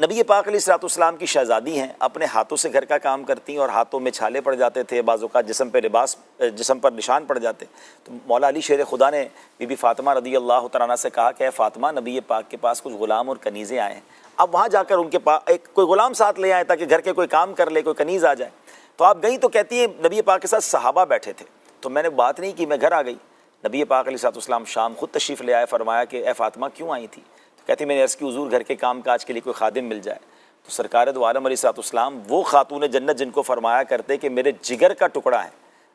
نبی پاک علیہ الصلوۃ والسلام کی شہزادی ہیں، اپنے ہاتھوں سے گھر کا کام کرتی ہیں اور ہاتھوں میں چھالے پڑ جاتے تھے، بعض اوقات جسم پر نشان پڑ جاتے. تو مولا علی شیر خدا نے بی بی فاطمہ رضی اللہ تعالیٰ عنہ سے کہا کہ اے فاطمہ، نبی پاک کے پاس کچھ غلام اور کنیزیں آئے ہیں، اب وہاں جا کر ان کے پاس کوئی غلام ساتھ لے آئے تاکہ گھر کے کوئی کام کر لے، کوئی کنیز آ جائے. تو آپ گئیں تو کہتی ہیں نبی پاک کے ساتھ صحابہ بیٹھے تھے، تو میں نے بات نہیں کی، میں گھر آ گئی. نبی پاک علیہ الصلوۃ والسلام شام خود تشریف لے آئے، فرمایا کہ اے فاطمہ کیوں آئی تھی؟ تو کہتی میں نے عرض کی حضور گھر کے کام کاج کے لیے کوئی خادم مل جائے. تو سرکار دو عالم علیہ الصلوۃ والسلام وہ خاتون جنت جن کو فرمایا کرتے کہ میرے جگر کا ٹکڑا ہے،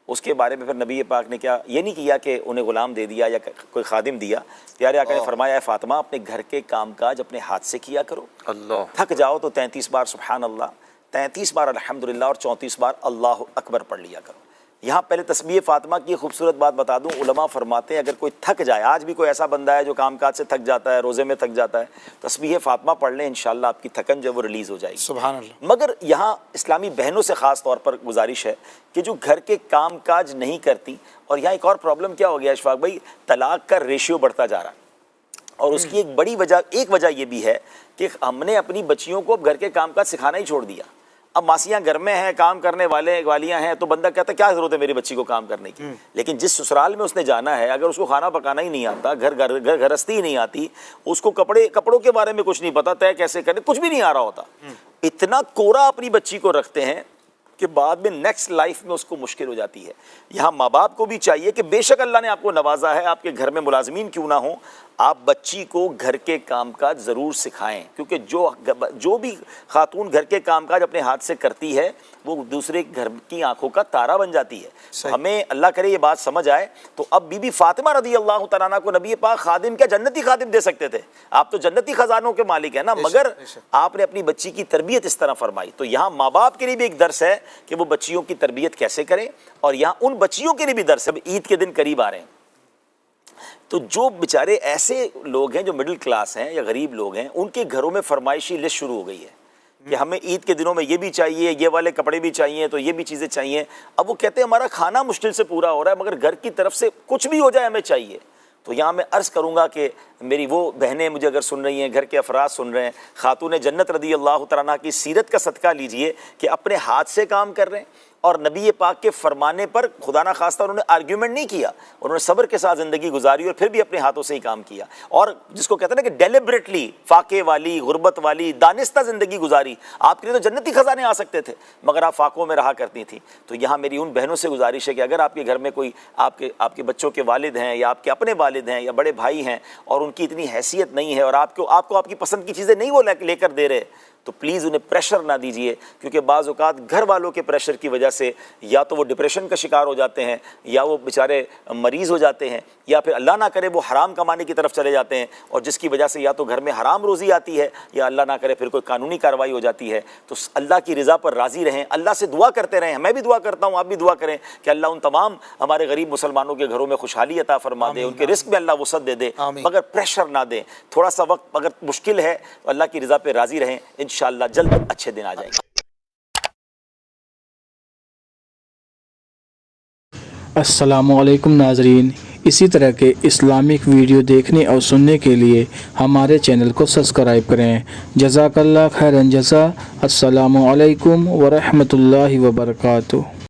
اس کے بارے میں پھر نبی پاک نے کیا یہ نہیں کیا کہ انہیں غلام دے دیا یا کوئی خادم دیا. پیارے آقا نے فرمایا اے فاطمہ اپنے گھر کے کام کاج اپنے ہاتھ سے کیا کرو، تھک جاؤ تو 33 بار سبحان اللہ، 33 بار الحمدللہ اور 34 بار اللہ اکبر پڑھ لیا کرو. یہاں پہلے تسبیح فاطمہ کی خوبصورت بات بتا دوں، علماء فرماتے ہیں اگر کوئی تھک جائے، آج بھی کوئی ایسا بندہ ہے جو کام کاج سے تھک جاتا ہے، روزے میں تھک جاتا ہے، تسبیح فاطمہ پڑھ لیں، انشاءاللہ آپ کی تھکن جو ہے وہ ریلیز ہو جائے گی. سبحان اللہ. مگر یہاں اسلامی بہنوں سے خاص طور پر گزارش ہے کہ جو گھر کے کام کاج نہیں کرتی. اور یہاں ایک اور پرابلم کیا ہو گیا اشفاق بھائی، طلاق کا ریشیو بڑھتا جا رہا ہے، اور اس کی ایک وجہ یہ بھی ہے کہ ہم نے اپنی بچیوں کو اب گھر کے کام کاج سکھانا ہی چھوڑ دیا. اب ماسیاں گھر میں ہیں، کام کرنے والیاں ہیں، تو بندہ کہتا ہے کیا ضرورت ہے میری بچی کو کام کرنے کی. لیکن جس سسرال میں اس نے جانا ہے، اگر اس کو کھانا پکانا ہی نہیں آتا، گھرستی ہی نہیں آتی، اس کو کپڑوں کے بارے میں کچھ نہیں پتا، طے کیسے کرے کچھ بھی نہیں آ رہا ہوتا، اتنا کوڑا اپنی بچی کو رکھتے ہیں کہ بعد میں نیکسٹ لائف میں اس کو مشکل ہو جاتی ہے. یہاں ماں باپ کو بھی چاہیے کہ بے شک اللہ نے آپ کو نوازا ہے، آپ کے گھر میں ملازمین کیوں نہ ہوں، آپ بچی کو گھر کے کام کاج ضرور سکھائیں، کیونکہ جو بھی خاتون گھر کے کام کاج اپنے ہاتھ سے کرتی ہے وہ دوسرے گھر کی آنکھوں کا تارا بن جاتی ہے. ہمیں اللہ کرے یہ بات سمجھ آئے تو اب بی بی فاطمہ رضی اللہ تعالیٰ عنہ کو نبی پاک خادم کیا جنتی خادم دے سکتے تھے، آپ تو جنتی خزانوں کے مالک ہیں نا، مگر آپ نے اپنی بچی کی تربیت اس طرح فرمائی. تو یہاں ماں باپ کے لیے بھی ایک درس ہے کہ وہ بچیوں کی تربیت کیسے کریں، اور یہاں ان بچیوں کے لیے بھی درس ہے. عید کے دن قریب آ رہے ہیں، تو جو بیچارے ایسے لوگ ہیں جو مڈل کلاس ہیں یا غریب لوگ ہیں، ان کے گھروں میں فرمائشی لسٹ شروع ہو گئی ہے کہ ہمیں عید کے دنوں میں یہ بھی چاہیے، یہ والے کپڑے بھی چاہیے، تو یہ بھی چیزیں چاہیے. اب وہ کہتے ہیں ہمارا کھانا مشکل سے پورا ہو رہا ہے، مگر گھر کی طرف سے کچھ بھی ہو جائے ہمیں چاہیے. تو یہاں میں عرض کروں گا کہ میری وہ بہنیں مجھے اگر سن رہی ہیں، گھر کے افراد سن رہے ہیں، خاتون جنت رضی اللہ تعالیٰ عنہ کی سیرت کا صدقہ لیجئے کہ اپنے ہاتھ سے کام کر رہے ہیں، اور نبی پاک کے فرمانے پر خدا نہ خواستہ انہوں نے آرگیومنٹ نہیں کیا، انہوں نے صبر کے ساتھ زندگی گزاری اور پھر بھی اپنے ہاتھوں سے ہی کام کیا، اور جس کو کہتے ہیں نا کہ ڈیلیبریٹلی فاقے والی، غربت والی، دانستہ زندگی گزاری. آپ کے لیے تو جنتی خزانے آ سکتے تھے مگر آپ فاقوں میں رہا کرتی تھیں. تو یہاں میری ان بہنوں سے گزارش ہے کہ اگر آپ کے گھر میں کوئی آپ کے بچوں کے والد ہیں یا آپ کے اپنے والد ہیں یا بڑے بھائی ہیں اور ان کی اتنی حیثیت نہیں ہے اور آپ کو آپ کی پسند کی چیزیں نہیں وہ لے کر دے رہے، تو پلیز انہیں پریشر نہ دیجیے، کیونکہ بعض اوقات گھر والوں کے پریشر کی وجہ سے یا تو وہ ڈپریشن کا شکار ہو جاتے ہیں، یا وہ بیچارے مریض ہو جاتے ہیں، یا پھر اللہ نہ کرے وہ حرام کمانے کی طرف چلے جاتے ہیں، اور جس کی وجہ سے یا تو گھر میں حرام روزی آتی ہے یا اللہ نہ کرے پھر کوئی قانونی کارروائی ہو جاتی ہے. تو اللہ کی رضا پر راضی رہیں، اللہ سے دعا کرتے رہیں. میں بھی دعا کرتا ہوں، آپ بھی دعا کریں کہ اللہ ان تمام ہمارے غریب مسلمانوں کے گھروں میں خوشحالی عطا فرما دے، ان کے رزق میں اللہ وسعت دے دے، مگر پریشر نہ دیں. تھوڑا سا وقت اگر مشکل ہے تو اللہ کی رضا پہ راضی رہیں، انشاءاللہ جلد اچھے دن آ جائیں گے. السلام علیکم ناظرین، اسی طرح کے اسلامک ویڈیو دیکھنے اور سننے کے لیے ہمارے چینل کو سبسکرائب کریں. جزاک اللہ خیرن جزا. السلام علیکم ورحمۃ اللہ وبرکاتہ.